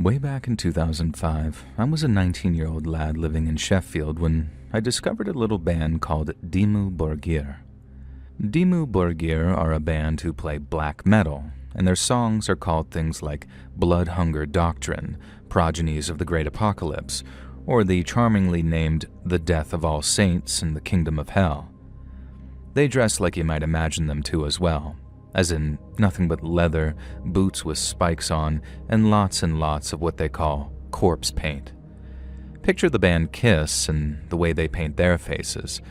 Way back in 2005, I was a 19-year-old lad living in Sheffield when I discovered a little band called Dimmu Borgir. Dimmu Borgir are a band who play black metal, and their songs are called things like Blood Hunger Doctrine, Progenies of the Great Apocalypse, or the charmingly named The Death of All Saints and the Kingdom of Hell. They dress like you might imagine them to as well, as in nothing but leather, boots with spikes on, and lots of what they call corpse paint. Picture the band Kiss and the way they paint their faces.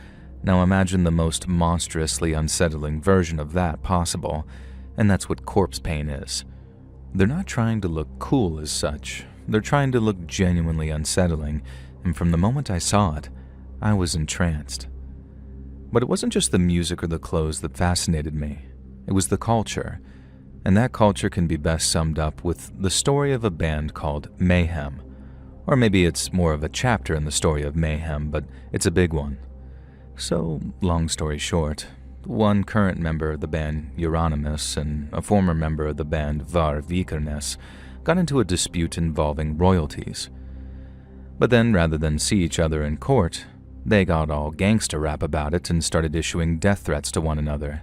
Now imagine the most monstrously unsettling version of that possible, and that's what corpse paint is. They're not trying to look cool as such, they're trying to look genuinely unsettling, and from the moment I saw it, I was entranced. But it wasn't just the music or the clothes that fascinated me. It was the culture, and that culture can be best summed up with the story of a band called Mayhem. Or maybe it's more of a chapter in the story of Mayhem, but it's a big one. So, long story short, one current member of the band Euronymous and a former member of the band Var Vikernes got into a dispute involving royalties. But then, rather than see each other in court, they got all gangster rap about it and started issuing death threats to one another.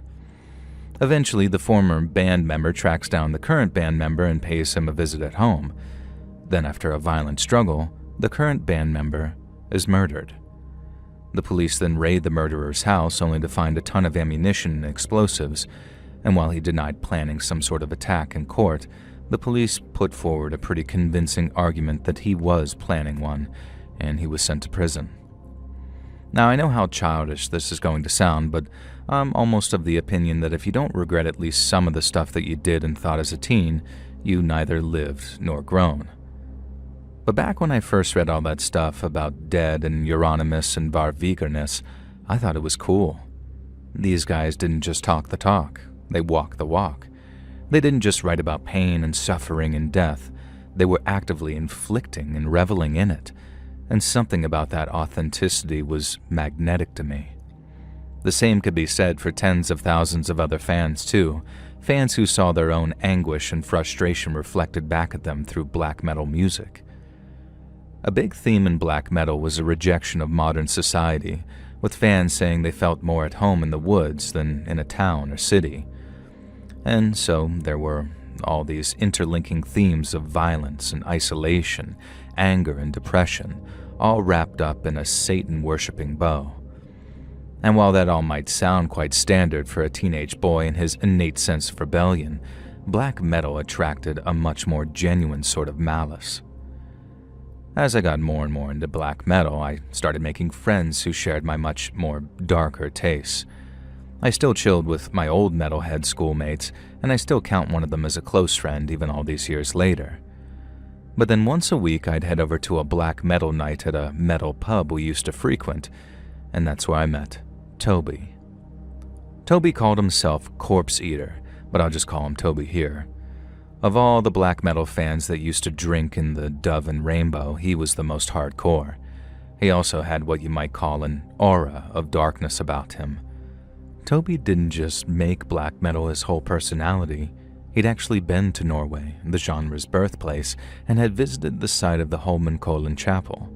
Eventually, the former band member tracks down the current band member and pays him a visit at home. Then, after a violent struggle, the current band member is murdered. The police then raid the murderer's house only to find a ton of ammunition and explosives, and while he denied planning some sort of attack in court, the police put forward a pretty convincing argument that he was planning one, and he was sent to prison. Now, I know how childish this is going to sound, but I'm almost of the opinion that if you don't regret at least some of the stuff that you did and thought as a teen, you neither lived nor grown. But back when I first read all that stuff about Dead and Euronymous and Var Vikernes, I thought it was cool. These guys didn't just talk the talk, they walked the walk. They didn't just write about pain and suffering and death, they were actively inflicting and reveling in it, and something about that authenticity was magnetic to me. The same could be said for tens of thousands of other fans too, fans who saw their own anguish and frustration reflected back at them through black metal music. A big theme in black metal was a rejection of modern society, with fans saying they felt more at home in the woods than in a town or city. And so there were all these interlinking themes of violence and isolation, anger and depression, all wrapped up in a Satan-worshipping bow. And while that all might sound quite standard for a teenage boy and his innate sense of rebellion, black metal attracted a much more genuine sort of malice. As I got more and more into black metal, I started making friends who shared my much more darker tastes. I still chilled with my old metalhead schoolmates, and I still count one of them as a close friend even all these years later. But then once a week I'd head over to a black metal night at a metal pub we used to frequent, and that's where I met Toby. Toby called himself Corpse Eater, but I'll just call him Toby here. Of all the black metal fans that used to drink in the Dove and Rainbow, he was the most hardcore. He also had what you might call an aura of darkness about him. Toby didn't just make black metal his whole personality. He'd actually been to Norway, the genre's birthplace, and had visited the site of the Holmenkollen Chapel.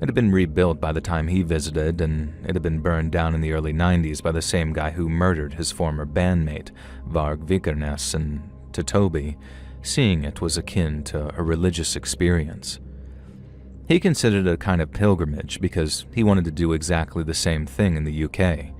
It had been rebuilt by the time he visited, and it had been burned down in the early 90s by the same guy who murdered his former bandmate, Varg Vikernes, and to Toby, seeing it was akin to a religious experience. He considered it a kind of pilgrimage because he wanted to do exactly the same thing in the UK.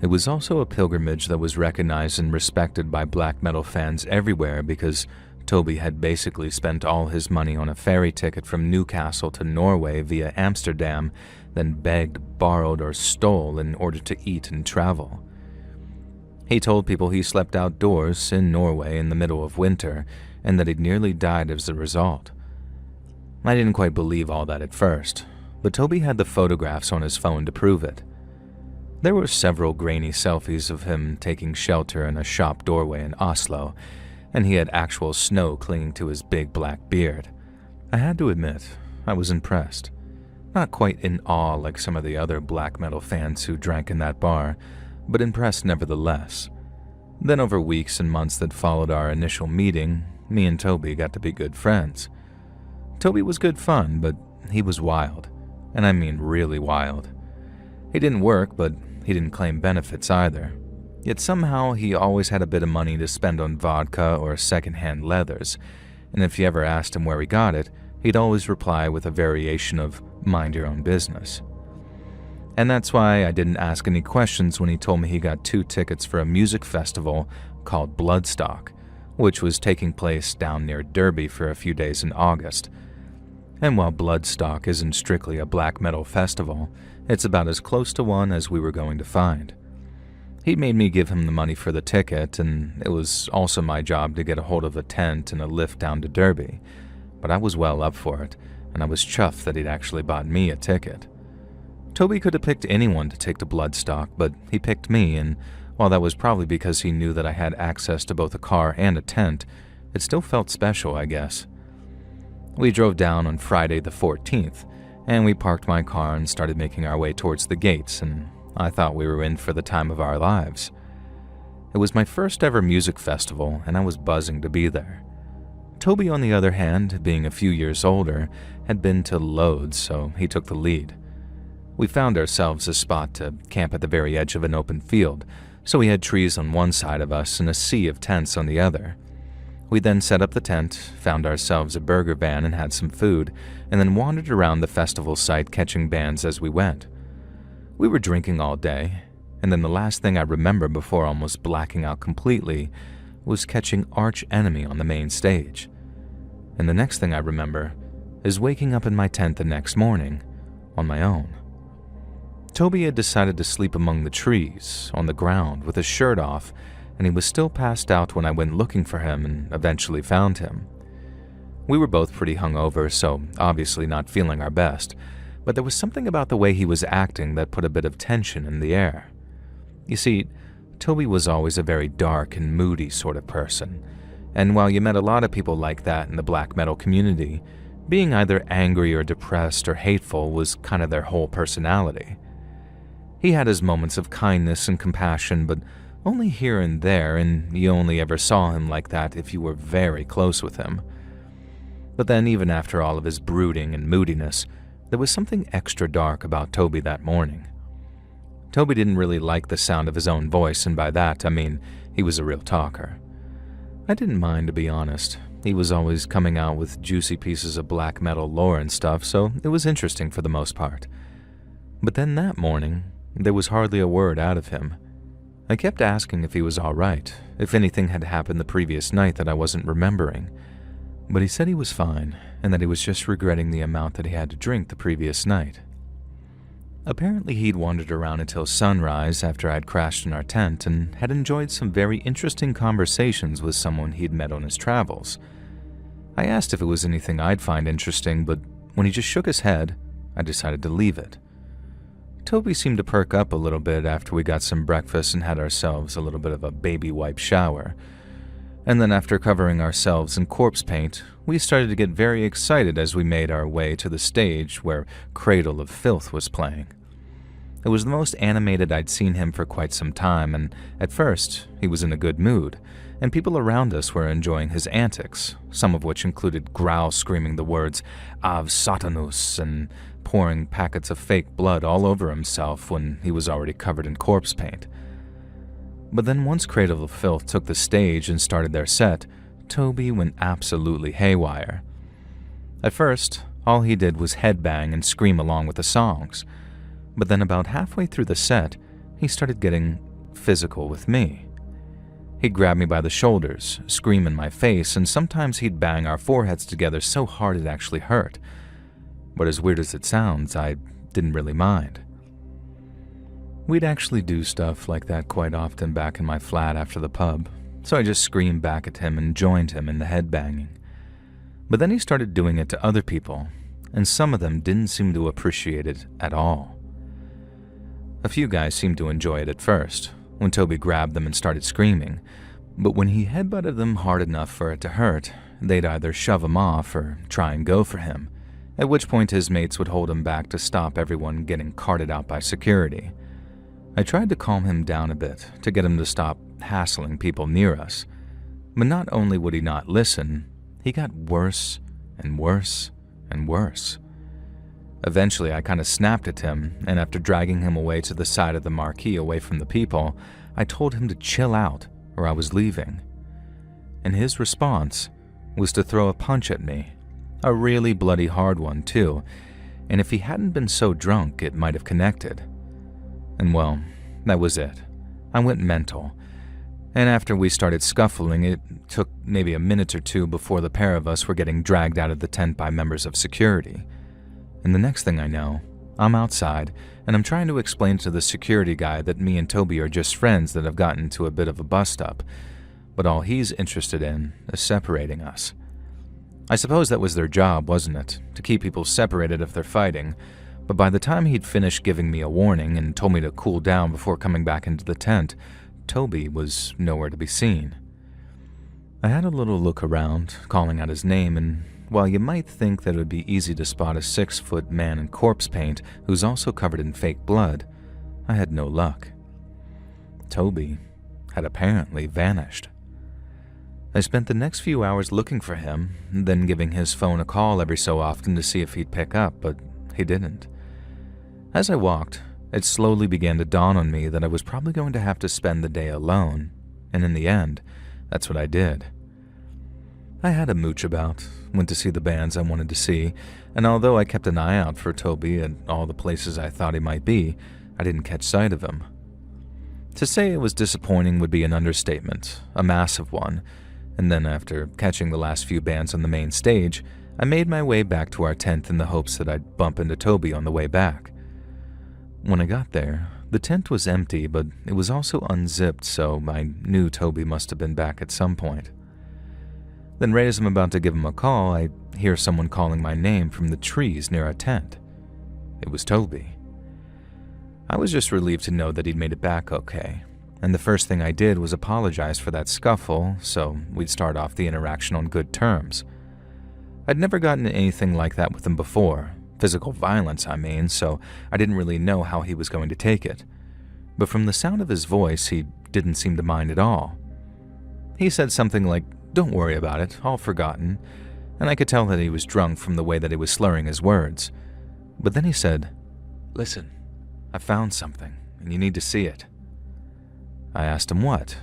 It was also a pilgrimage that was recognized and respected by black metal fans everywhere because Toby had basically spent all his money on a ferry ticket from Newcastle to Norway via Amsterdam, then begged, borrowed, or stole in order to eat and travel. He told people he slept outdoors in Norway in the middle of winter and that he'd nearly died as a result. I didn't quite believe all that at first, but Toby had the photographs on his phone to prove it. There were several grainy selfies of him taking shelter in a shop doorway in Oslo, and he had actual snow clinging to his big black beard. I had to admit, I was impressed. Not quite in awe like some of the other black metal fans who drank in that bar, but impressed nevertheless. Then over weeks and months that followed our initial meeting, me and Toby got to be good friends. Toby was good fun, but he was wild. And I mean really wild. He didn't work, but he didn't claim benefits either. Yet somehow he always had a bit of money to spend on vodka or secondhand leathers, and if you ever asked him where he got it, he'd always reply with a variation of mind your own business. And that's why I didn't ask any questions when he told me he got 2 tickets for a music festival called Bloodstock, which was taking place down near Derby for a few days in August. And while Bloodstock isn't strictly a black metal festival, it's about as close to one as we were going to find. He made me give him the money for the ticket, and it was also my job to get a hold of a tent and a lift down to Derby, but I was well up for it, and I was chuffed that he'd actually bought me a ticket. Toby could have picked anyone to take to Bloodstock, but he picked me, and while that was probably because he knew that I had access to both a car and a tent, it still felt special, I guess. We drove down on Friday the 14th, and we parked my car and started making our way towards the gates, and I thought we were in for the time of our lives. It was my first ever music festival, and I was buzzing to be there. Toby, on the other hand, being a few years older, had been to loads, so he took the lead. We found ourselves a spot to camp at the very edge of an open field, so we had trees on one side of us and a sea of tents on the other. We then set up the tent, found ourselves a burger van and had some food, and then wandered around the festival site catching bands as we went. We were drinking all day, and then the last thing I remember before almost blacking out completely was catching Arch Enemy on the main stage. And the next thing I remember is waking up in my tent the next morning, on my own. Toby had decided to sleep among the trees, on the ground, with his shirt off, and he was still passed out when I went looking for him and eventually found him. We were both pretty hungover, so obviously not feeling our best, but there was something about the way he was acting that put a bit of tension in the air. You see, Toby was always a very dark and moody sort of person, and while you met a lot of people like that in the black metal community, being either angry or depressed or hateful was kind of their whole personality. He had his moments of kindness and compassion, but only here and there, and you only ever saw him like that if you were very close with him. But then, even after all of his brooding and moodiness, there was something extra dark about Toby that morning. Toby didn't really like the sound of his own voice, and by that, I mean he was a real talker. I didn't mind, to be honest. He was always coming out with juicy pieces of black metal lore and stuff, so it was interesting for the most part. But then that morning, there was hardly a word out of him. I kept asking if he was all right, if anything had happened the previous night that I wasn't remembering, but he said he was fine and that he was just regretting the amount that he had to drink the previous night. Apparently he'd wandered around until sunrise after I'd crashed in our tent and had enjoyed some very interesting conversations with someone he'd met on his travels. I asked if it was anything I'd find interesting, but when he just shook his head, I decided to leave it. Toby seemed to perk up a little bit after we got some breakfast and had ourselves a little bit of a baby wipe shower. And then after covering ourselves in corpse paint, we started to get very excited as we made our way to the stage where Cradle of Filth was playing. It was the most animated I'd seen him for quite some time, and at first, he was in a good mood, and people around us were enjoying his antics, some of which included Growl screaming the words Av Satanus and pouring packets of fake blood all over himself when he was already covered in corpse paint. But then once Cradle of Filth took the stage and started their set, Toby went absolutely haywire. At first, all he did was headbang and scream along with the songs, but then about halfway through the set, he started getting physical with me. He'd grab me by the shoulders, scream in my face, and sometimes he'd bang our foreheads together so hard it actually hurt. But as weird as it sounds, I didn't really mind. We'd actually do stuff like that quite often back in my flat after the pub, so I just screamed back at him and joined him in the headbanging. But then he started doing it to other people, and some of them didn't seem to appreciate it at all. A few guys seemed to enjoy it at first, when Toby grabbed them and started screaming, but when he headbutted them hard enough for it to hurt, they'd either shove him off or try and go for him, at which point his mates would hold him back to stop everyone getting carted out by security. I tried to calm him down a bit to get him to stop hassling people near us, but not only would he not listen, he got worse and worse and worse. Eventually, I kind of snapped at him, and after dragging him away to the side of the marquee away from the people, I told him to chill out or I was leaving. And his response was to throw a punch at me, a really bloody hard one too, and if he hadn't been so drunk, it might have connected. And well, that was it. I went mental, and after we started scuffling, it took maybe a minute or two before the pair of us were getting dragged out of the tent by members of security. And the next thing I know, I'm outside, and I'm trying to explain to the security guy that me and Toby are just friends that have gotten into a bit of a bust-up, but all he's interested in is separating us. I suppose that was their job, wasn't it? To keep people separated if they're fighting, but by the time he'd finished giving me a warning and told me to cool down before coming back into the tent, Toby was nowhere to be seen. I had a little look around, calling out his name, and while you might think that it would be easy to spot a 6-foot man in corpse paint who's also covered in fake blood, I had no luck. Toby had apparently vanished. I spent the next few hours looking for him, then giving his phone a call every so often to see if he'd pick up, but he didn't. As I walked, it slowly began to dawn on me that I was probably going to have to spend the day alone, and in the end, that's what I did. I had a mooch about, went to see the bands I wanted to see, and although I kept an eye out for Toby at all the places I thought he might be, I didn't catch sight of him. To say it was disappointing would be an understatement, a massive one, and then after catching the last few bands on the main stage, I made my way back to our tent in the hopes that I'd bump into Toby on the way back. When I got there, the tent was empty, but it was also unzipped, so I knew Toby must have been back at some point. Then right as I'm about to give him a call, I hear someone calling my name from the trees near our tent. It was Toby. I was just relieved to know that he'd made it back okay, and the first thing I did was apologize for that scuffle, so we'd start off the interaction on good terms. I'd never gotten anything like that with him before, physical violence I mean, so I didn't really know how he was going to take it. But from the sound of his voice, he didn't seem to mind at all. He said something like, "Don't worry about it, all forgotten," and I could tell that he was drunk from the way that he was slurring his words. But then he said, "Listen, I found something, and you need to see it." I asked him what,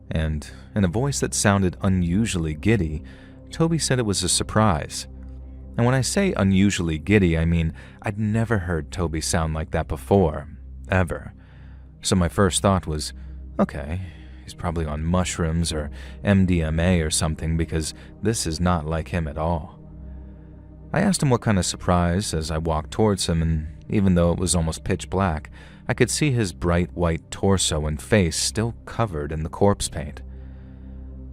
and in a voice that sounded unusually giddy, Toby said it was a surprise. And when I say unusually giddy, I mean I'd never heard Toby sound like that before, ever. So my first thought was, okay, he's probably on mushrooms or MDMA or something because this is not like him at all. I asked him what kind of surprise as I walked towards him, and even though it was almost pitch black, I could see his bright white torso and face still covered in the corpse paint.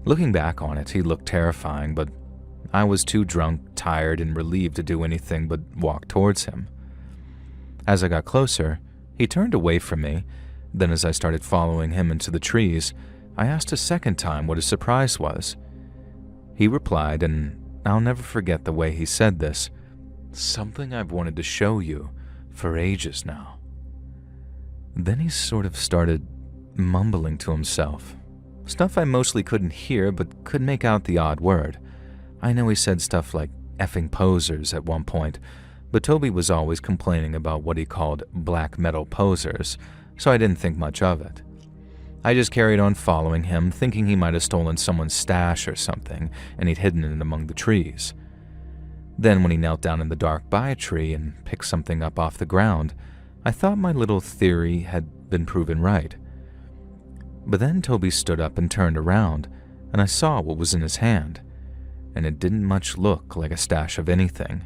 Looking back on it, he looked terrifying, but I was too drunk, tired, and relieved to do anything but walk towards him. As I got closer, he turned away from me. Then as I started following him into the trees, I asked a second time what his surprise was. He replied, and I'll never forget the way he said this, "Something I've wanted to show you for ages now." Then he sort of started mumbling to himself. Stuff I mostly couldn't hear, but could make out the odd word. I know he said stuff like effing posers at one point, but Toby was always complaining about what he called black metal posers, so I didn't think much of it. I just carried on following him, thinking he might have stolen someone's stash or something, and he'd hidden it among the trees. Then when he knelt down in the dark by a tree and picked something up off the ground, I thought my little theory had been proven right. But then Toby stood up and turned around, and I saw what was in his hand, and it didn't much look like a stash of anything.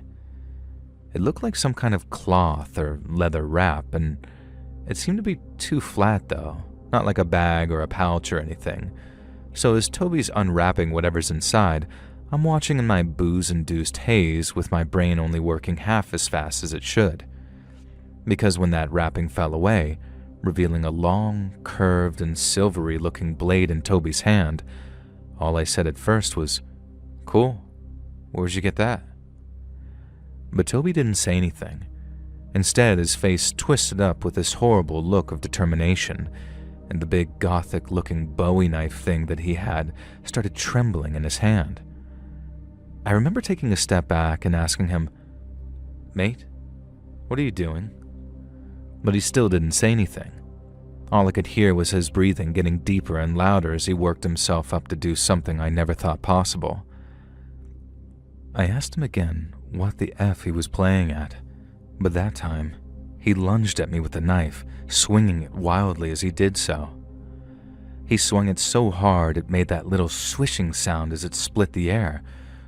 It looked like some kind of cloth or leather wrap, and it seemed to be too flat though, not like a bag or a pouch or anything. So as Toby's unwrapping whatever's inside, I'm watching in my booze-induced haze with my brain only working half as fast as it should. Because when that wrapping fell away, revealing a long, curved, and silvery-looking blade in Toby's hand, all I said at first was, "Cool, where'd you get that?" But Toby didn't say anything. Instead, his face twisted up with this horrible look of determination, and the big gothic-looking Bowie knife thing that he had started trembling in his hand. I remember taking a step back and asking him, "Mate, what are you doing?" But he still didn't say anything. All I could hear was his breathing getting deeper and louder as he worked himself up to do something I never thought possible. I asked him again what the F he was playing at, but that time, he lunged at me with the knife, swinging it wildly as he did so. He swung it so hard it made that little swishing sound as it split the air,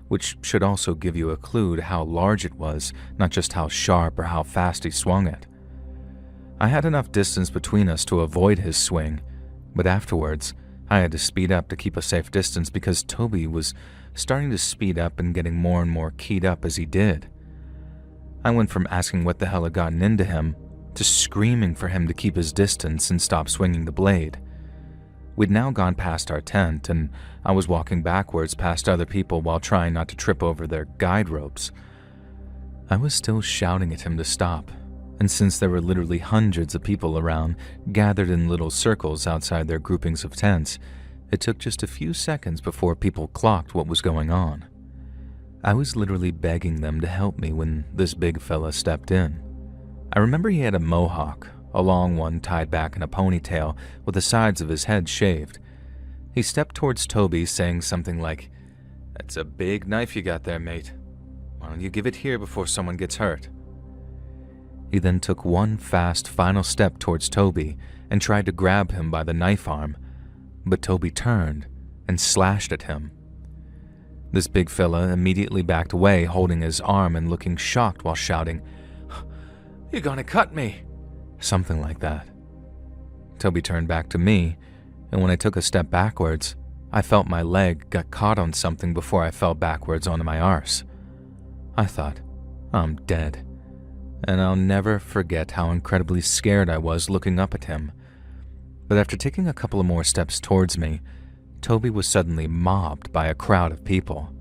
which should also give you a clue to how large it was, not just how sharp or how fast he swung it. I had enough distance between us to avoid his swing, but afterwards, I had to speed up to keep a safe distance because Toby was starting to speed up and getting more and more keyed up as he did. I went from asking what the hell had gotten into him to screaming for him to keep his distance and stop swinging the blade. We'd now gone past our tent, and I was walking backwards past other people while trying not to trip over their guide ropes. I was still shouting at him to stop, and since there were literally hundreds of people around, gathered in little circles outside their groupings of tents, it took just a few seconds before people clocked what was going on. I was literally begging them to help me when this big fella stepped in. I remember he had a mohawk, a long one tied back in a ponytail with the sides of his head shaved. He stepped towards Toby saying something like, "That's a big knife you got there, mate. Why don't you give it here before someone gets hurt?" He then took one fast final step towards Toby and tried to grab him by the knife arm, but Toby turned and slashed at him. This big fella immediately backed away, holding his arm and looking shocked while shouting, "You're gonna cut me!" Something like that. Toby turned back to me, and when I took a step backwards, I felt my leg got caught on something before I fell backwards onto my arse. I thought, I'm dead. And I'll never forget how incredibly scared I was looking up at him. But after taking a couple of more steps towards me, Toby was suddenly mobbed by a crowd of people.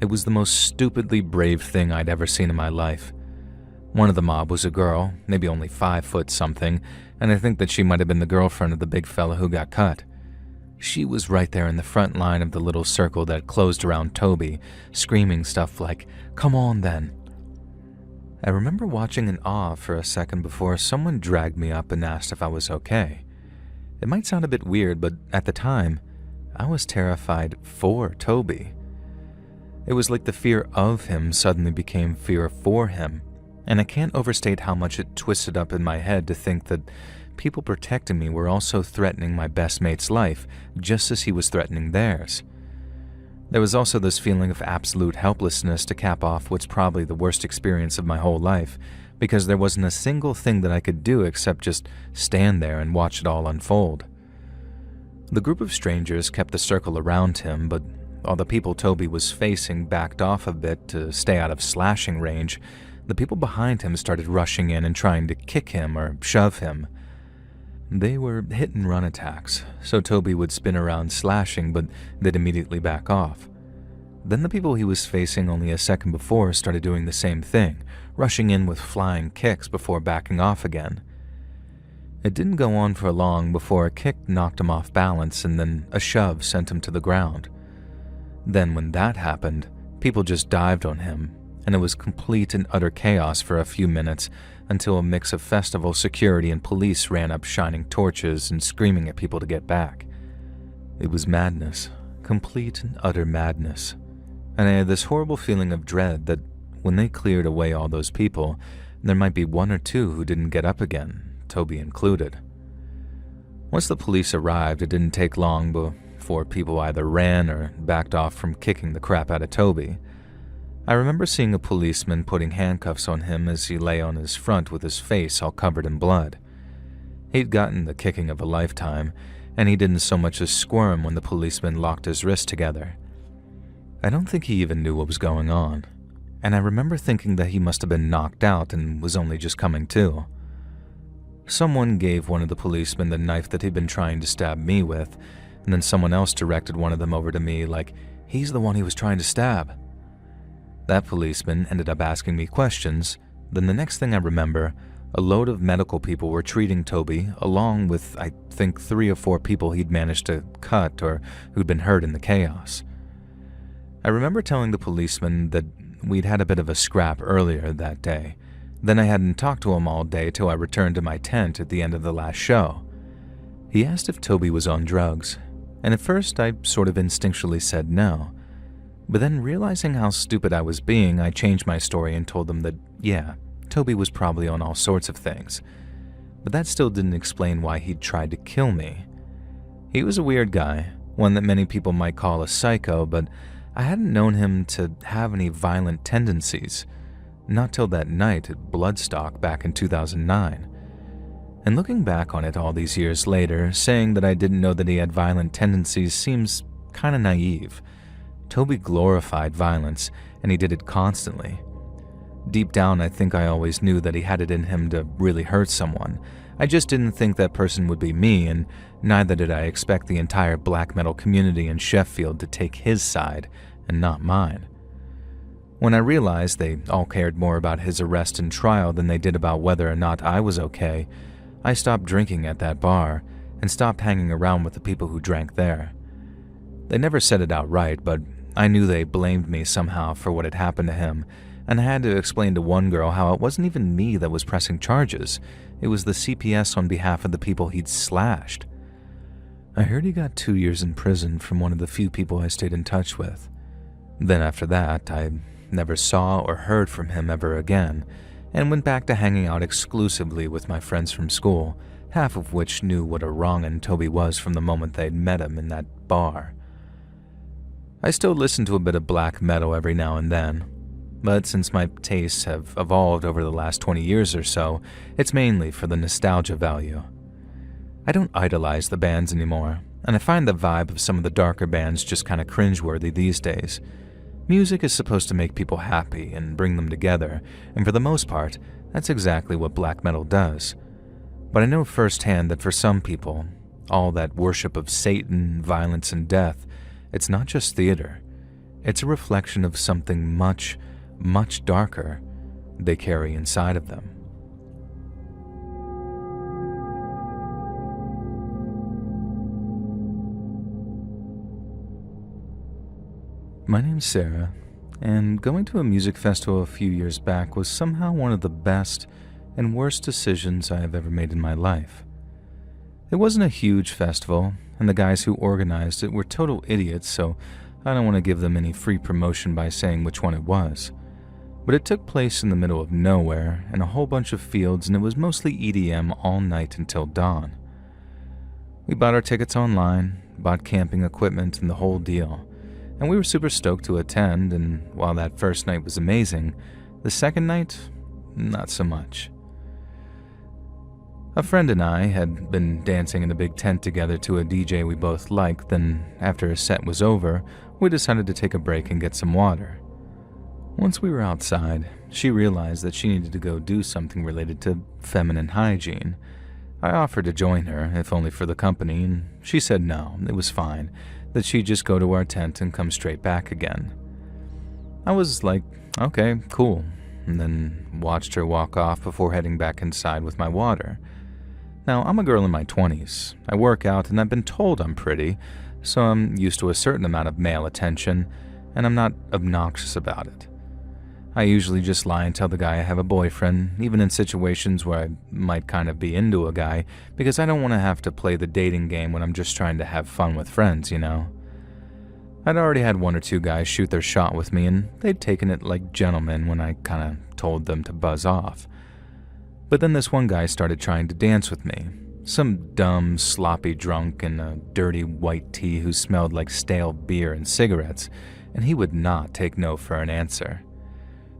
It was the most stupidly brave thing I'd ever seen in my life. One of the mob was a girl, maybe only 5 foot something, and I think that she might have been the girlfriend of the big fella who got cut. She was right there in the front line of the little circle that closed around Toby, screaming stuff like, "Come on then." I remember watching in awe for a second before someone dragged me up and asked if I was okay. It might sound a bit weird, but at the time, I was terrified for Toby. It was like the fear of him suddenly became fear for him, and I can't overstate how much it twisted up in my head to think that people protecting me were also threatening my best mate's life, just as he was threatening theirs. There was also this feeling of absolute helplessness to cap off what's probably the worst experience of my whole life, because there wasn't a single thing that I could do except just stand there and watch it all unfold. The group of strangers kept the circle around him, but while the people Toby was facing backed off a bit to stay out of slashing range, the people behind him started rushing in and trying to kick him or shove him. They were hit-and-run attacks, so Toby would spin around slashing, but they'd immediately back off. Then the people he was facing only a second before started doing the same thing, rushing in with flying kicks before backing off again. It didn't go on for long before a kick knocked him off balance and then a shove sent him to the ground. Then when that happened, people just dived on him, and it was complete and utter chaos for a few minutes until a mix of festival security and police ran up shining torches and screaming at people to get back. It was madness, complete and utter madness, and I had this horrible feeling of dread that when they cleared away all those people, there might be 1 or 2 who didn't get up again, Toby included. Once the police arrived, it didn't take long before people either ran or backed off from kicking the crap out of Toby. I remember seeing a policeman putting handcuffs on him as he lay on his front with his face all covered in blood. He'd gotten the kicking of a lifetime, and he didn't so much as squirm when the policeman locked his wrists together. I don't think he even knew what was going on, and I remember thinking that he must have been knocked out and was only just coming to. Someone gave one of the policemen the knife that he'd been trying to stab me with, and then someone else directed one of them over to me like, "He's the one he was trying to stab." That policeman ended up asking me questions. Then the next thing I remember, a load of medical people were treating Toby, along with, I think, 3 or 4 people he'd managed to cut or who'd been hurt in the chaos. I remember telling the policeman that we'd had a bit of a scrap earlier that day. Then I hadn't talked to him all day till I returned to my tent at the end of the last show. He asked if Toby was on drugs, and at first I sort of instinctually said no. But then, realizing how stupid I was being, I changed my story and told him that, yeah, Toby was probably on all sorts of things. But that still didn't explain why he'd tried to kill me. He was a weird guy, one that many people might call a psycho, but I hadn't known him to have any violent tendencies, not till that night at Bloodstock back in 2009. And looking back on it all these years later, saying that I didn't know that he had violent tendencies seems kinda naive. Toby glorified violence, and he did it constantly. Deep down, I think I always knew that he had it in him to really hurt someone. I just didn't think that person would be me, and neither did I expect the entire black metal community in Sheffield to take his side and not mine. When I realized they all cared more about his arrest and trial than they did about whether or not I was okay, I stopped drinking at that bar and stopped hanging around with the people who drank there. They never said it outright, but I knew they blamed me somehow for what had happened to him, and I had to explain to one girl how it wasn't even me that was pressing charges. It was the CPS on behalf of the people he'd slashed. I heard he got 2 years in prison from one of the few people I stayed in touch with. Then after that, I never saw or heard from him ever again, and went back to hanging out exclusively with my friends from school, half of which knew what a wrong'un Toby was from the moment they'd met him in that bar. I still listen to a bit of black metal every now and then, but since my tastes have evolved over the last 20 years or so, it's mainly for the nostalgia value. I don't idolize the bands anymore, and I find the vibe of some of the darker bands just kinda cringeworthy these days. Music is supposed to make people happy and bring them together, and for the most part, that's exactly what black metal does. But I know firsthand that for some people, all that worship of Satan, violence, and death, it's not just theater. It's a reflection of something much, much darker they carry inside of them. My name's Sarah, and going to a music festival a few years back was somehow one of the best and worst decisions I have ever made in my life. It wasn't a huge festival, and the guys who organized it were total idiots, so I don't want to give them any free promotion by saying which one it was. But it took place in the middle of nowhere, in a whole bunch of fields, and it was mostly EDM all night until dawn. We bought our tickets online, bought camping equipment, and the whole deal. And we were super stoked to attend, and while that first night was amazing, the second night, not so much. A friend and I had been dancing in a big tent together to a DJ we both liked, then after a set was over, we decided to take a break and get some water. Once we were outside, she realized that she needed to go do something related to feminine hygiene. I offered to join her, if only for the company, and she said no, it was fine, that she'd just go to our tent and come straight back again. I was like, okay, cool, and then watched her walk off before heading back inside with my water. Now, I'm a girl in my 20s. I work out, and I've been told I'm pretty, so I'm used to a certain amount of male attention, and I'm not obnoxious about it. I usually just lie and tell the guy I have a boyfriend, even in situations where I might kind of be into a guy, because I don't want to have to play the dating game when I'm just trying to have fun with friends, you know? I'd already had one or two guys shoot their shot with me, and they'd taken it like gentlemen when I kind of told them to buzz off. But then this one guy started trying to dance with me. Some dumb, sloppy drunk in a dirty white tee who smelled like stale beer and cigarettes, and he would not take no for an answer.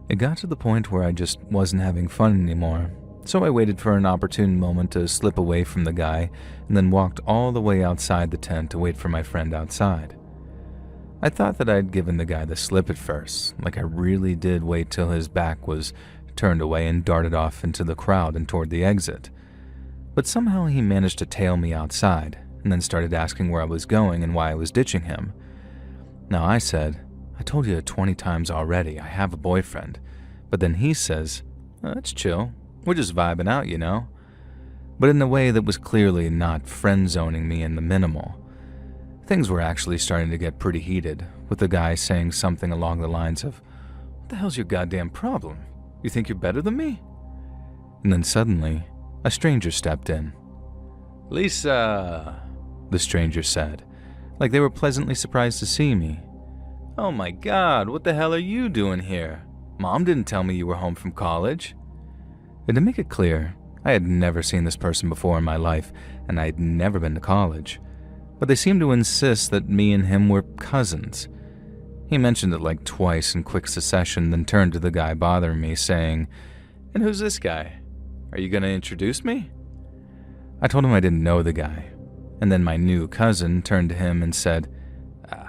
It got to the point where I just wasn't having fun anymore, so I waited for an opportune moment to slip away from the guy and then walked all the way outside the tent to wait for my friend outside. I thought that I'd given the guy the slip at first, like I really did wait till his back was turned away and darted off into the crowd and toward the exit. But somehow he managed to tail me outside and then started asking where I was going and why I was ditching him. Now I said, I told you 20 times already, I have a boyfriend. But then he says, that's chill, we're just vibing out, you know. But in a way that was clearly not friend-zoning me in the minimal. Things were actually starting to get pretty heated, with the guy saying something along the lines of, the hell's your goddamn problem? You think you're better than me? And then suddenly, a stranger stepped in. Lisa, the stranger said, like they were pleasantly surprised to see me. Oh my God, what the hell are you doing here? Mom didn't tell me you were home from college. And to make it clear, I had never seen this person before in my life, and I had never been to college. But they seemed to insist that me and him were cousins. He mentioned it like twice in quick succession, then turned to the guy bothering me, saying, "And who's this guy? Are you going to introduce me?" I told him I didn't know the guy, and then my new cousin turned to him and said,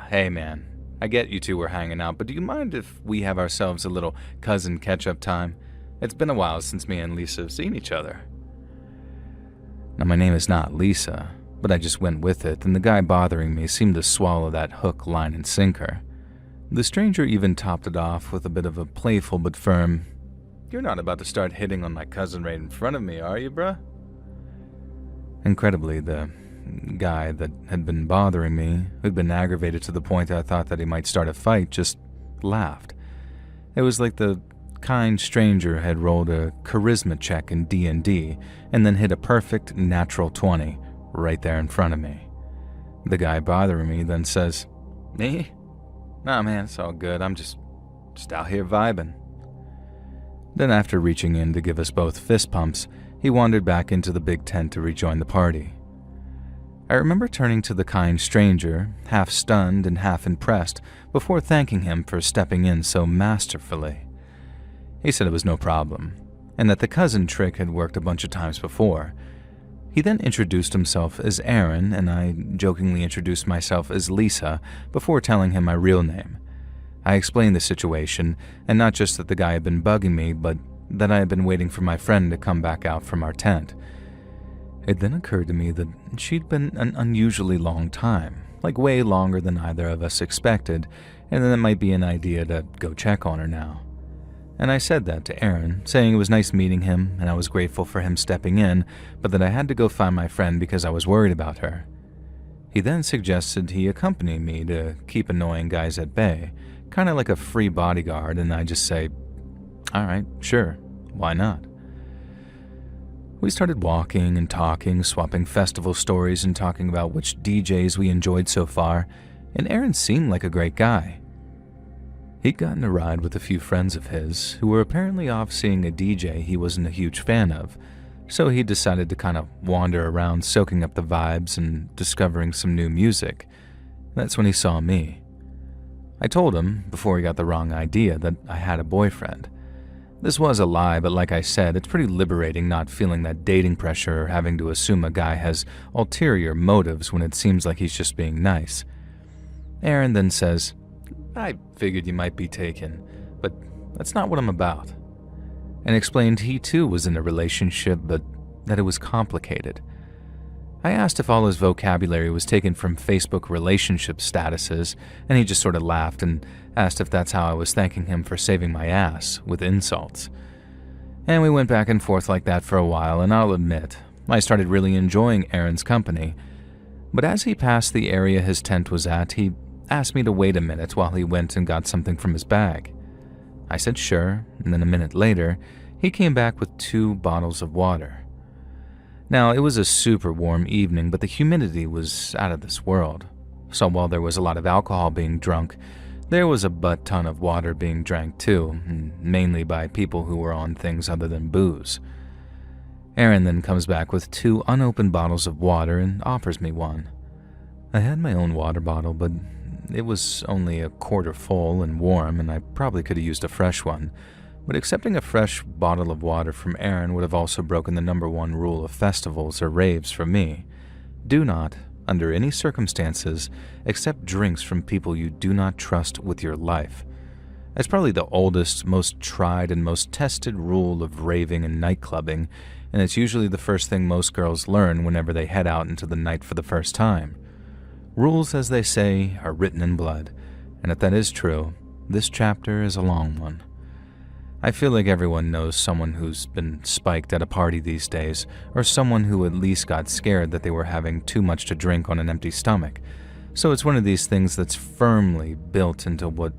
"Hey man, I get you two were hanging out, but do you mind if we have ourselves a little cousin catch-up time? It's been a while since me and Lisa have seen each other." Now my name is not Lisa, but I just went with it, and the guy bothering me seemed to swallow that hook, line, and sinker. The stranger even topped it off with a bit of a playful but firm, "You're not about to start hitting on my cousin right in front of me, are you, bruh?" Incredibly, the guy that had been bothering me, who'd been aggravated to the point I thought that he might start a fight, just laughed. It was like the kind stranger had rolled a charisma check in D&D and then hit a perfect natural 20 right there in front of me. The guy bothering me then says, "Me? Nah man, it's all good. I'm just out here vibing." Then after reaching in to give us both fist pumps, he wandered back into the big tent to rejoin the party. I remember turning to the kind stranger, half stunned and half impressed, before thanking him for stepping in so masterfully. He said it was no problem, and that the cousin trick had worked a bunch of times before. He then introduced himself as Aaron, and I jokingly introduced myself as Lisa before telling him my real name. I explained the situation, and not just that the guy had been bugging me, but that I had been waiting for my friend to come back out from our tent. It then occurred to me that she'd been an unusually long time, like way longer than either of us expected, and that it might be an idea to go check on her now. And I said that to Aaron, saying it was nice meeting him and I was grateful for him stepping in, but that I had to go find my friend because I was worried about her. He then suggested he accompany me to keep annoying guys at bay, kind of like a free bodyguard, and I just say, "All right, sure, why not?" We started walking and talking, swapping festival stories and talking about which DJs we enjoyed so far, and Aaron seemed like a great guy. He'd gotten a ride with a few friends of his who were apparently off seeing a DJ he wasn't a huge fan of, so he decided to kind of wander around soaking up the vibes and discovering some new music. That's when he saw me. I told him, before he got the wrong idea, that I had a boyfriend. This was a lie, but like I said, it's pretty liberating not feeling that dating pressure or having to assume a guy has ulterior motives when it seems like he's just being nice. Aaron then says, "I figured you might be taken, but that's not what I'm about," and explained he too was in a relationship, but that it was complicated. I asked if all his vocabulary was taken from Facebook relationship statuses, and he just sort of laughed and asked if that's how I was thanking him for saving my ass, with insults. And we went back and forth like that for a while, and I'll admit, I started really enjoying Aaron's company. But as he passed the area his tent was at, he asked me to wait a minute while he went and got something from his bag. I said sure, and then a minute later, he came back with 2 bottles of water. Now, it was a super warm evening, but the humidity was out of this world. So while there was a lot of alcohol being drunk, there was a butt ton of water being drank too, and mainly by people who were on things other than booze. Aaron then comes back with 2 unopened bottles of water and offers me one. I had my own water bottle, but it was only a quarter full and warm, and I probably could have used a fresh one. But accepting a fresh bottle of water from Aaron would have also broken the #1 rule of festivals or raves for me. Do not, under any circumstances, accept drinks from people you do not trust with your life. It's probably the oldest, most tried, and most tested rule of raving and nightclubbing, and it's usually the first thing most girls learn whenever they head out into the night for the first time. Rules, as they say, are written in blood, and if that is true, this chapter is a long one. I feel like everyone knows someone who's been spiked at a party these days, or someone who at least got scared that they were having too much to drink on an empty stomach. So it's one of these things that's firmly built into what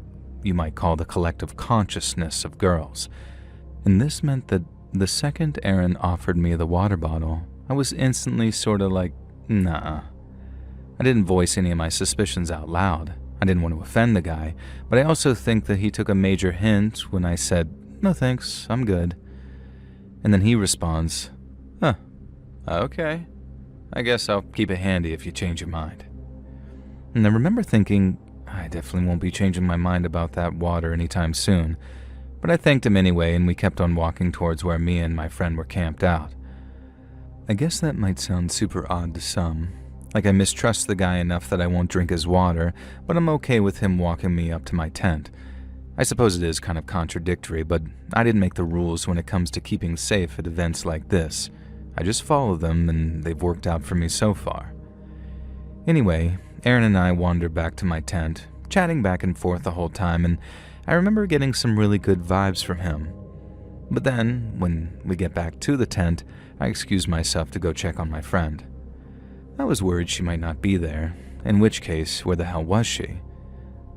you might call the collective consciousness of girls. And this meant that the second Aaron offered me the water bottle, I was instantly sort of like, nah. I didn't voice any of my suspicions out loud. I didn't want to offend the guy, but I also think that he took a major hint when I said, no thanks, I'm good. And then he responds, huh, okay. I guess I'll keep it handy if you change your mind. And I remember thinking, I definitely won't be changing my mind about that water anytime soon. But I thanked him anyway, and we kept on walking towards where me and my friend were camped out. I guess that might sound super odd to some. Like I mistrust the guy enough that I won't drink his water, but I'm okay with him walking me up to my tent. I suppose it is kind of contradictory, but I didn't make the rules when it comes to keeping safe at events like this. I just follow them, and they've worked out for me so far. Anyway, Aaron and I wandered back to my tent, chatting back and forth the whole time, and I remember getting some really good vibes from him. But then, when we get back to the tent, I excused myself to go check on my friend. I was worried she might not be there, in which case, where the hell was she?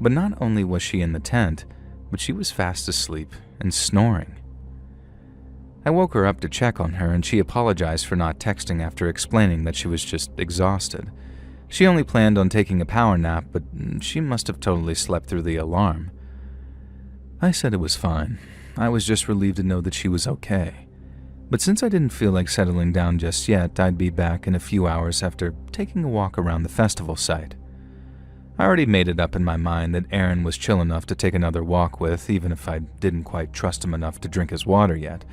But not only was she in the tent, but she was fast asleep and snoring. I woke her up to check on her, and she apologized for not texting after explaining that she was just exhausted. She only planned on taking a power nap, but she must have totally slept through the alarm. I said it was fine. I was just relieved to know that she was okay. But since I didn't feel like settling down just yet, I'd be back in a few hours after taking a walk around the festival site. I already made it up in my mind that Aaron was chill enough to take another walk with, even if I didn't quite trust him enough to drink his water yet.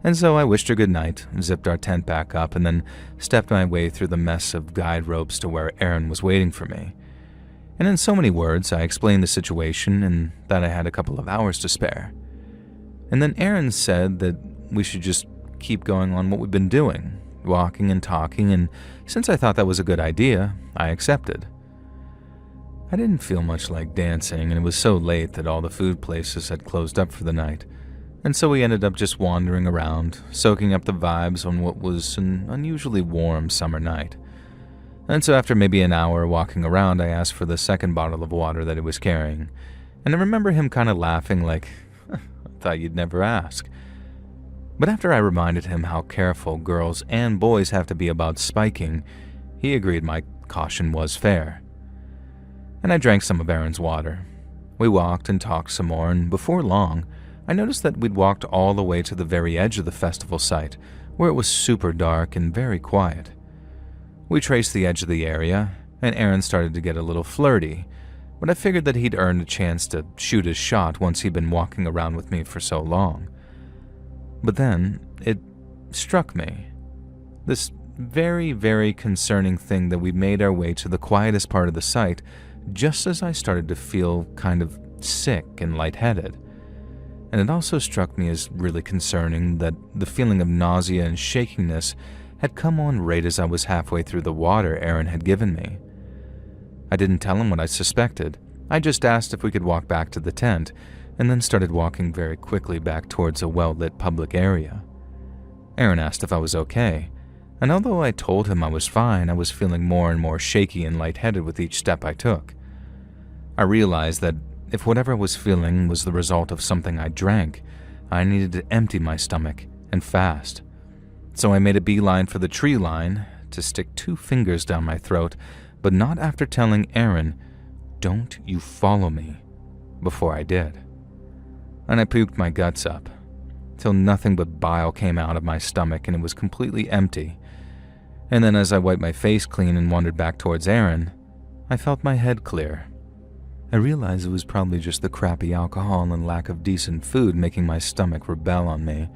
And so I wished her good night, zipped our tent back up, and then stepped my way through the mess of guide ropes to where Aaron was waiting for me. And in so many words, I explained the situation and that I had a couple of hours to spare. And then Aaron said that we should just keep going on what we've been doing, walking and talking, and since I thought that was a good idea, I accepted. I didn't feel much like dancing, and it was so late that all the food places had closed up for the night, and so we ended up just wandering around, soaking up the vibes on what was an unusually warm summer night. And so after maybe an hour walking around, I asked for the second bottle of water that he was carrying, and I remember him kind of laughing like, I thought you'd never ask. But after I reminded him how careful girls and boys have to be about spiking, he agreed my caution was fair. And I drank some of Aaron's water. We walked and talked some more, and before long, I noticed that we'd walked all the way to the very edge of the festival site, where it was super dark and very quiet. We traced the edge of the area, and Aaron started to get a little flirty, but I figured that he'd earned a chance to shoot his shot once he'd been walking around with me for so long. But then, it struck me. This very, very concerning thing that we made our way to the quietest part of the site just as I started to feel kind of sick and lightheaded. And it also struck me as really concerning that the feeling of nausea and shakiness had come on right as I was halfway through the water Aaron had given me. I didn't tell him what I suspected. I just asked if we could walk back to the tent, and then started walking very quickly back towards a well-lit public area. Aaron asked if I was okay, and although I told him I was fine, I was feeling more and more shaky and lightheaded with each step I took. I realized that if whatever I was feeling was the result of something I drank, I needed to empty my stomach, and fast. So I made a beeline for the tree line to stick 2 fingers down my throat, but not after telling Aaron, "Don't you follow me," before I did. And I puked my guts up, till nothing but bile came out of my stomach and it was completely empty. And then as I wiped my face clean and wandered back towards Aaron, I felt my head clear. I realized it was probably just the crappy alcohol and lack of decent food making my stomach rebel on me,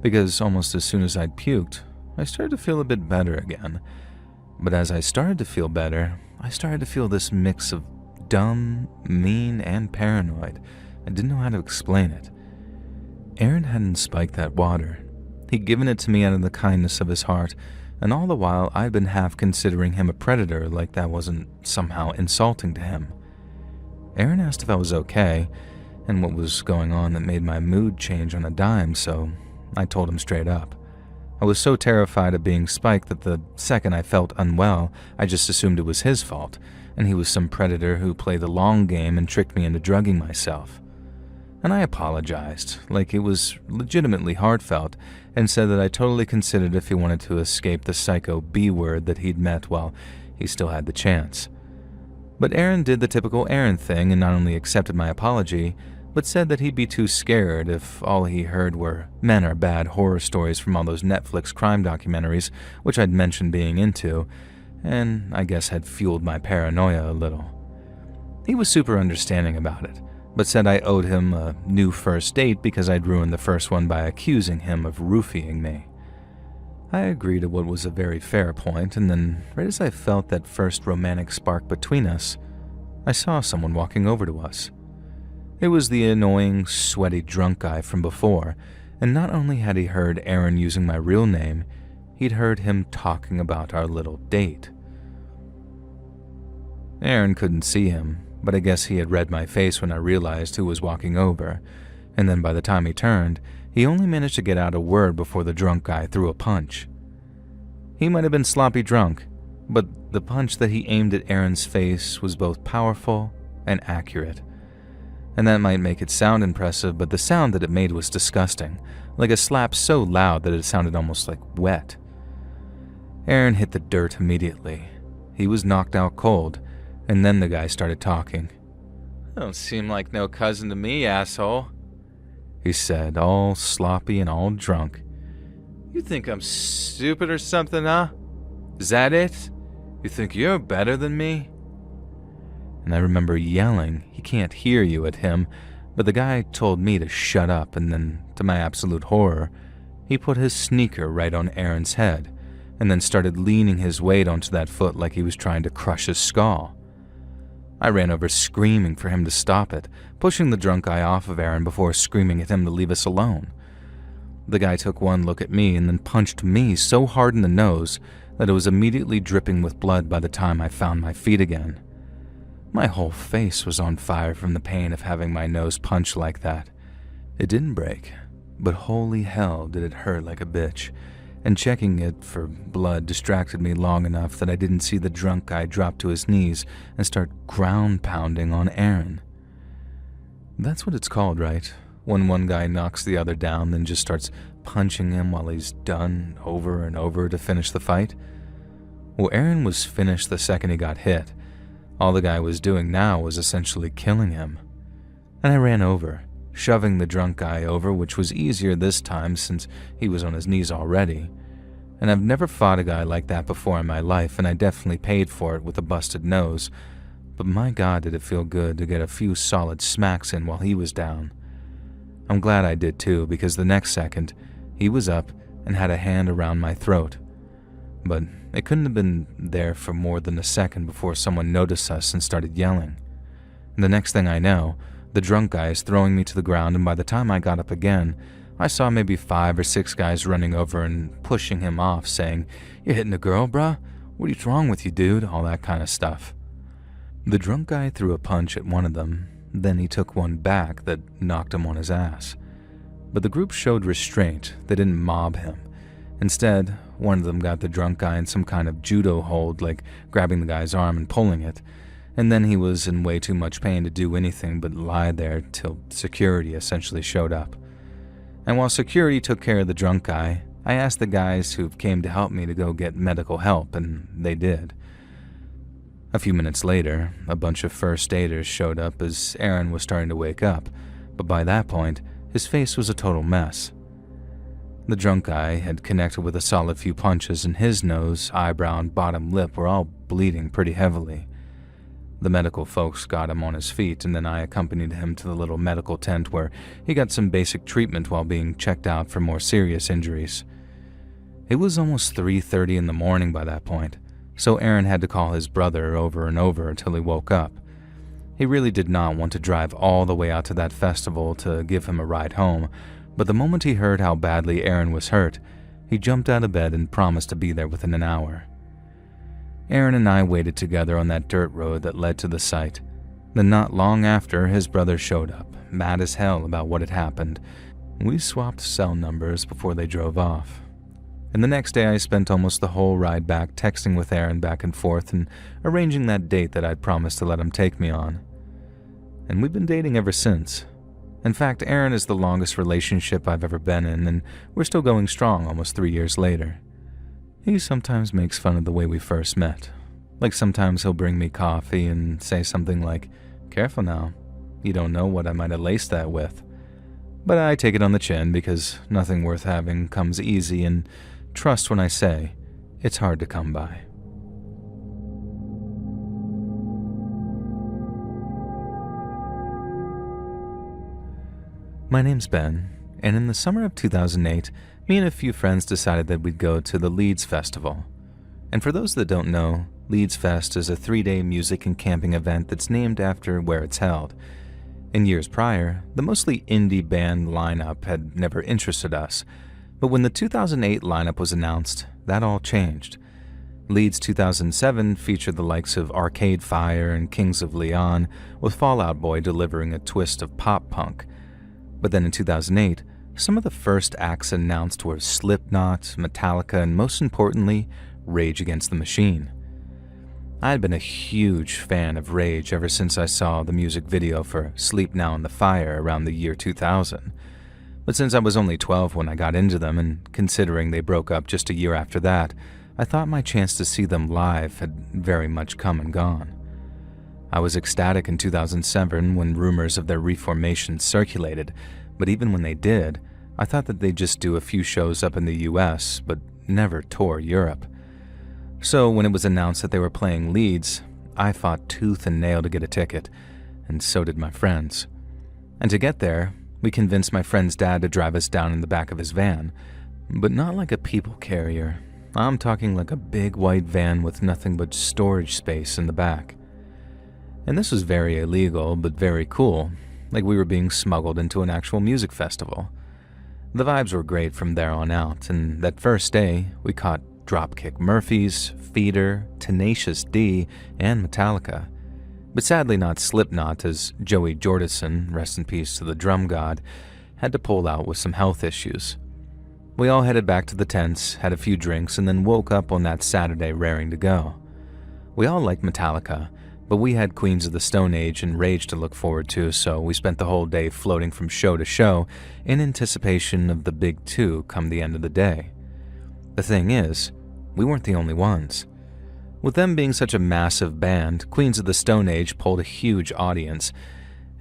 because almost as soon as I'd puked, I started to feel a bit better again. But as I started to feel better, I started to feel this mix of dumb, mean, and paranoid. I didn't know how to explain it. Aaron hadn't spiked that water. He'd given it to me out of the kindness of his heart, and all the while I'd been half considering him a predator like that wasn't somehow insulting to him. Aaron asked if I was okay, and what was going on that made my mood change on a dime, so I told him straight up. I was so terrified of being spiked that the second I felt unwell, I just assumed it was his fault, and he was some predator who played the long game and tricked me into drugging myself. And I apologized, like it was legitimately heartfelt, and said that I totally considered if he wanted to escape the psycho B-word that he'd met while he still had the chance. But Aaron did the typical Aaron thing and not only accepted my apology, but said that he'd be too scared if all he heard were men are bad horror stories from all those Netflix crime documentaries, which I'd mentioned being into, and I guess had fueled my paranoia a little. He was super understanding about it, but said I owed him a new first date because I'd ruined the first one by accusing him of roofying me. I agreed to what was a very fair point, and then, right as I felt that first romantic spark between us, I saw someone walking over to us. It was the annoying, sweaty drunk guy from before, and not only had he heard Aaron using my real name, he'd heard him talking about our little date. Aaron couldn't see him, but I guess he had read my face when I realized who was walking over, and then by the time he turned, he only managed to get out a word before the drunk guy threw a punch. He might have been sloppy drunk, but the punch that he aimed at Aaron's face was both powerful and accurate. And that might make it sound impressive, but the sound that it made was disgusting, like a slap so loud that it sounded almost like wet. Aaron hit the dirt immediately. He was knocked out cold, and then the guy started talking. "Don't seem like no cousin to me, asshole," he said, all sloppy and all drunk. "You think I'm stupid or something, huh? Is that it? You think you're better than me?" And I remember yelling, "He can't hear you," at him, but the guy told me to shut up, and then, to my absolute horror, he put his sneaker right on Aaron's head, and then started leaning his weight onto that foot like he was trying to crush his skull. I ran over screaming for him to stop it, pushing the drunk guy off of Aaron before screaming at him to leave us alone. The guy took one look at me and then punched me so hard in the nose that it was immediately dripping with blood by the time I found my feet again. My whole face was on fire from the pain of having my nose punched like that. It didn't break, but holy hell did it hurt like a bitch, and checking it for blood distracted me long enough that I didn't see the drunk guy drop to his knees and start ground pounding on Aaron. That's what it's called, right? When one guy knocks the other down, then just starts punching him while he's done over and over to finish the fight? Well, Aaron was finished the second he got hit. All the guy was doing now was essentially killing him. And I ran over, shoving the drunk guy over, which was easier this time since he was on his knees already. And I've never fought a guy like that before in my life, and I definitely paid for it with a busted nose. But my God, did it feel good to get a few solid smacks in while he was down. I'm glad I did too, because the next second, he was up and had a hand around my throat. But it couldn't have been there for more than a second before someone noticed us and started yelling. And the next thing I know, the drunk guy is throwing me to the ground, and by the time I got up again, I saw maybe 5 or 6 guys running over and pushing him off, saying, "You're hitting a girl, bruh? What is wrong with you, dude?" All that kind of stuff. The drunk guy threw a punch at one of them, then he took one back that knocked him on his ass. But the group showed restraint. They didn't mob him. Instead, one of them got the drunk guy in some kind of judo hold, like grabbing the guy's arm and pulling it, and then he was in way too much pain to do anything but lie there till security essentially showed up. And while security took care of the drunk guy, I asked the guys who came to help me to go get medical help, and they did. A few minutes later, a bunch of first aiders showed up as Aaron was starting to wake up, but by that point, his face was a total mess. The drunk guy had connected with a solid few punches, and his nose, eyebrow, and bottom lip were all bleeding pretty heavily. The medical folks got him on his feet, and then I accompanied him to the little medical tent where he got some basic treatment while being checked out for more serious injuries. It was almost 3:30 in the morning by that point, so Aaron had to call his brother over and over until he woke up. He really did not want to drive all the way out to that festival to give him a ride home, but the moment he heard how badly Aaron was hurt, he jumped out of bed and promised to be there within an hour. Aaron and I waited together on that dirt road that led to the site. Then not long after, his brother showed up, mad as hell about what had happened. We swapped cell numbers before they drove off. And the next day I spent almost the whole ride back texting with Aaron back and forth and arranging that date that I'd promised to let him take me on. And we've been dating ever since. In fact, Aaron is the longest relationship I've ever been in, and we're still going strong almost 3 years later. He sometimes makes fun of the way we first met. Like sometimes he'll bring me coffee and say something like, "Careful now, you don't know what I might have laced that with." But I take it on the chin because nothing worth having comes easy, and trust when I say, it's hard to come by. My name's Ben, and in the summer of 2008, me and a few friends decided that we'd go to the Leeds Festival. And for those that don't know, Leeds Fest is a 3-day music and camping event that's named after where it's held. In years prior, the mostly indie band lineup had never interested us, but when the 2008 lineup was announced, that all changed. Leeds 2007 featured the likes of Arcade Fire and Kings of Leon, with Fall Out Boy delivering a twist of pop-punk. But then in 2008, some of the first acts announced were Slipknot, Metallica, and most importantly, Rage Against the Machine. I had been a huge fan of Rage ever since I saw the music video for Sleep Now in the Fire around the year 2000. But since I was only 12 when I got into them, and considering they broke up just a year after that, I thought my chance to see them live had very much come and gone. I was ecstatic in 2007 when rumors of their reformation circulated, but even when they did, I thought that they'd just do a few shows up in the US, but never tour Europe. So when it was announced that they were playing Leeds, I fought tooth and nail to get a ticket, and so did my friends. And to get there, we convinced my friend's dad to drive us down in the back of his van, but not like a people carrier. I'm talking like a big white van with nothing but storage space in the back. And this was very illegal, but very cool, like we were being smuggled into an actual music festival. The vibes were great from there on out, and that first day, we caught Dropkick Murphys, Feeder, Tenacious D, and Metallica. But sadly not Slipknot, as Joey Jordison, rest in peace to the drum god, had to pull out with some health issues. We all headed back to the tents, had a few drinks, and then woke up on that Saturday raring to go. We all liked Metallica, but we had Queens of the Stone Age and Rage to look forward to, so we spent the whole day floating from show to show in anticipation of the big two come the end of the day. The thing is, we weren't the only ones. With them being such a massive band, Queens of the Stone Age pulled a huge audience,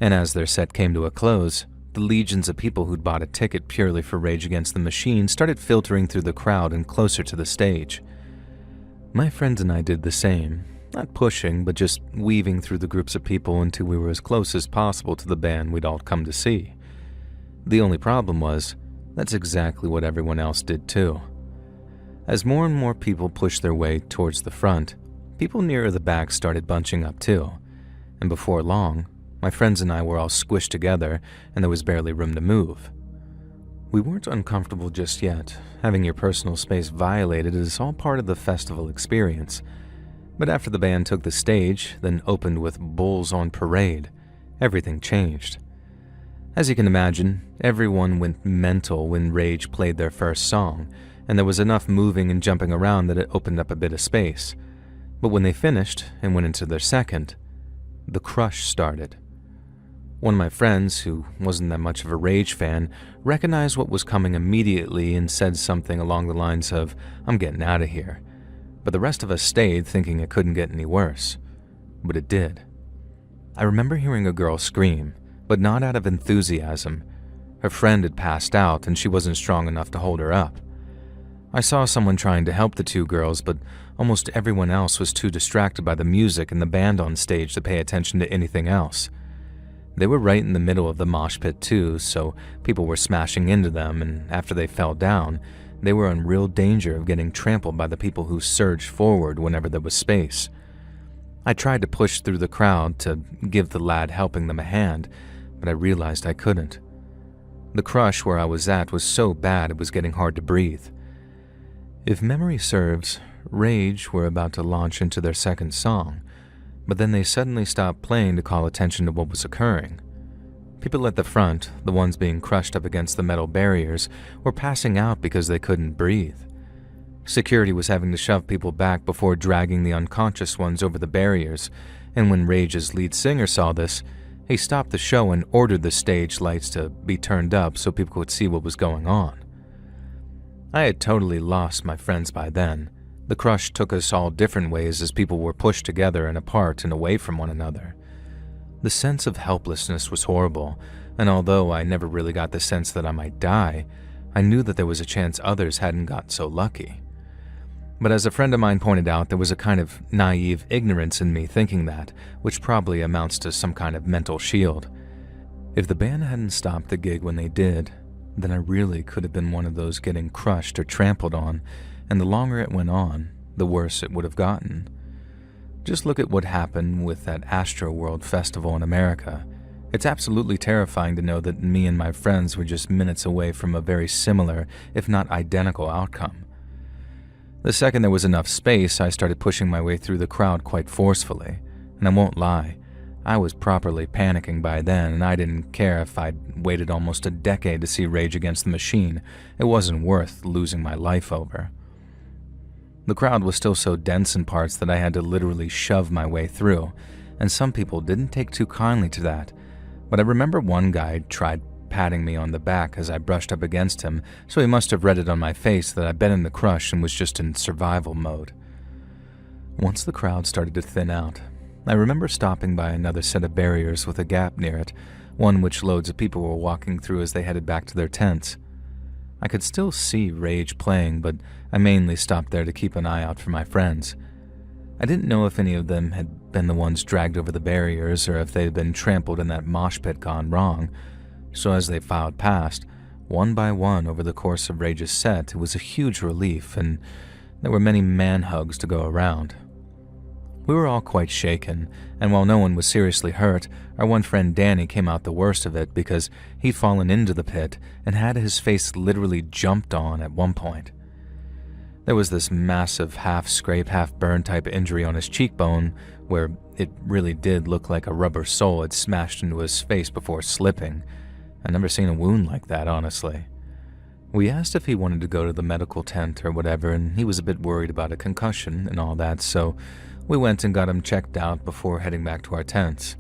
and as their set came to a close, the legions of people who'd bought a ticket purely for Rage Against the Machine started filtering through the crowd and closer to the stage. My friends and I did the same, not pushing, but just weaving through the groups of people until we were as close as possible to the band we'd all come to see. The only problem was, that's exactly what everyone else did too. As more and more people pushed their way towards the front, people nearer the back started bunching up too, and before long, my friends and I were all squished together and there was barely room to move. We weren't uncomfortable just yet. Having your personal space violated is all part of the festival experience. But after the band took the stage, then opened with Bulls on Parade, everything changed. As you can imagine, everyone went mental when Rage played their first song, and there was enough moving and jumping around that it opened up a bit of space. But when they finished and went into their second, the crush started. One of my friends, who wasn't that much of a Rage fan, recognized what was coming immediately and said something along the lines of, "I'm getting out of here." But the rest of us stayed thinking it couldn't get any worse. But it did. I remember hearing a girl scream, but not out of enthusiasm. Her friend had passed out and she wasn't strong enough to hold her up. I saw someone trying to help the two girls, but almost everyone else was too distracted by the music and the band on stage to pay attention to anything else. They were right in the middle of the mosh pit too, so people were smashing into them, and after they fell down, they were in real danger of getting trampled by the people who surged forward whenever there was space. I tried to push through the crowd to give the lad helping them a hand, but I realized I couldn't. The crush where I was at was so bad it was getting hard to breathe. If memory serves, Rage were about to launch into their second song, but then they suddenly stopped playing to call attention to what was occurring. People at the front, the ones being crushed up against the metal barriers, were passing out because they couldn't breathe. Security was having to shove people back before dragging the unconscious ones over the barriers, and when Rage's lead singer saw this, He stopped the show and ordered the stage lights to be turned up so people could see what was going on. I had totally lost my friends by then. The crush took us all different ways as people were pushed together and apart and away from one another. The sense of helplessness was horrible, and although I never really got the sense that I might die, I knew that there was a chance others hadn't got so lucky. But as a friend of mine pointed out, there was a kind of naive ignorance in me thinking that, which probably amounts to some kind of mental shield. If the band hadn't stopped the gig when they did, then I really could have been one of those getting crushed or trampled on, and the longer it went on, the worse it would have gotten. Just look at what happened with that Astroworld festival in America. It's absolutely terrifying to know that me and my friends were just minutes away from a very similar, if not identical, outcome. The second there was enough space, I started pushing my way through the crowd quite forcefully, and I won't lie, I was properly panicking by then, and I didn't care if I'd waited almost a decade to see Rage Against the Machine. It wasn't worth losing my life over. The crowd was still so dense in parts that I had to literally shove my way through, and some people didn't take too kindly to that, but I remember one guy tried patting me on the back as I brushed up against him, so he must have read it on my face that I'd been in the crush and was just in survival mode. Once the crowd started to thin out, I remember stopping by another set of barriers with a gap near it, one which loads of people were walking through as they headed back to their tents. I could still see Rage playing, but I mainly stopped there to keep an eye out for my friends. I didn't know if any of them had been the ones dragged over the barriers or if they had been trampled in that mosh pit gone wrong. So as they filed past, one by one over the course of Rage's set, it was a huge relief, and there were many man hugs to go around. We were all quite shaken, and while no one was seriously hurt, our one friend Danny came out the worst of it because he'd fallen into the pit and had his face literally jumped on at one point. There was this massive half-scrape, half-burn type injury on his cheekbone where it really did look like a rubber sole had smashed into his face before slipping. I'd never seen a wound like that, honestly. We asked if he wanted to go to the medical tent or whatever, and he was a bit worried about a concussion and all that, so we went and got him checked out before heading back to our tents.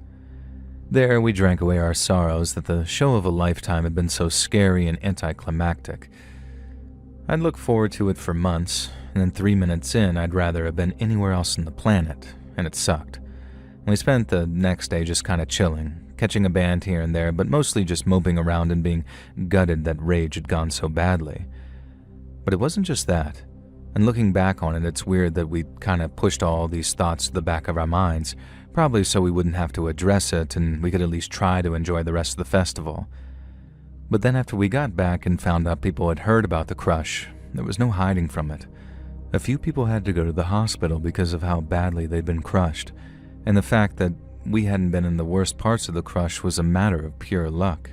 There, we drank away our sorrows that the show of a lifetime had been so scary and anticlimactic. I'd looked forward to it for months, and then 3 minutes in, I'd rather have been anywhere else on the planet, and it sucked. We spent the next day just kind of chilling, catching a band here and there, but mostly just moping around and being gutted that Rage had gone so badly. But it wasn't just that. And looking back on it, it's weird that we kind of pushed all these thoughts to the back of our minds, probably so we wouldn't have to address it and we could at least try to enjoy the rest of the festival. But then after we got back and found out people had heard about the crush, there was no hiding from it. A few people had to go to the hospital because of how badly they'd been crushed, and the fact that we hadn't been in the worst parts of the crush was a matter of pure luck.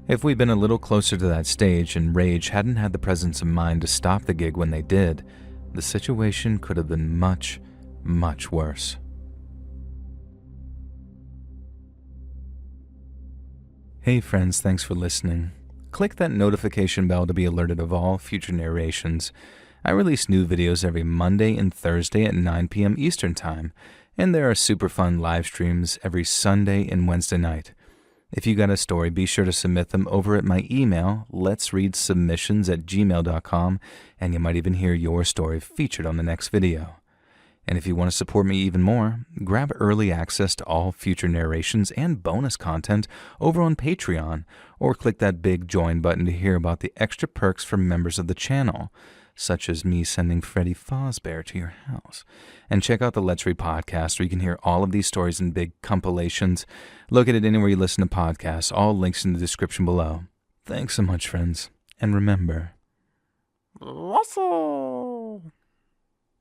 If we'd been a little closer to that stage and Rage hadn't had the presence of mind to stop the gig when they did, the situation could have been much, much worse. Hey friends, thanks for listening. Click that notification bell to be alerted of all future narrations. I release new videos every Monday and Thursday at 9 p.m. Eastern Time, and there are super fun live streams every Sunday and Wednesday night. If you got a story, be sure to submit them over at my email, letsreadsubmissions@gmail.com, and you might even hear your story featured on the next video. And if you want to support me even more, grab early access to all future narrations and bonus content over on Patreon, or click that big join button to hear about the extra perks for members of the channel, such as me sending Freddy Fazbear to your house. And check out the Let's Read podcast, where you can hear all of these stories in big compilations. Look at it anywhere you listen to podcasts, all links in the description below. Thanks so much, friends, and remember...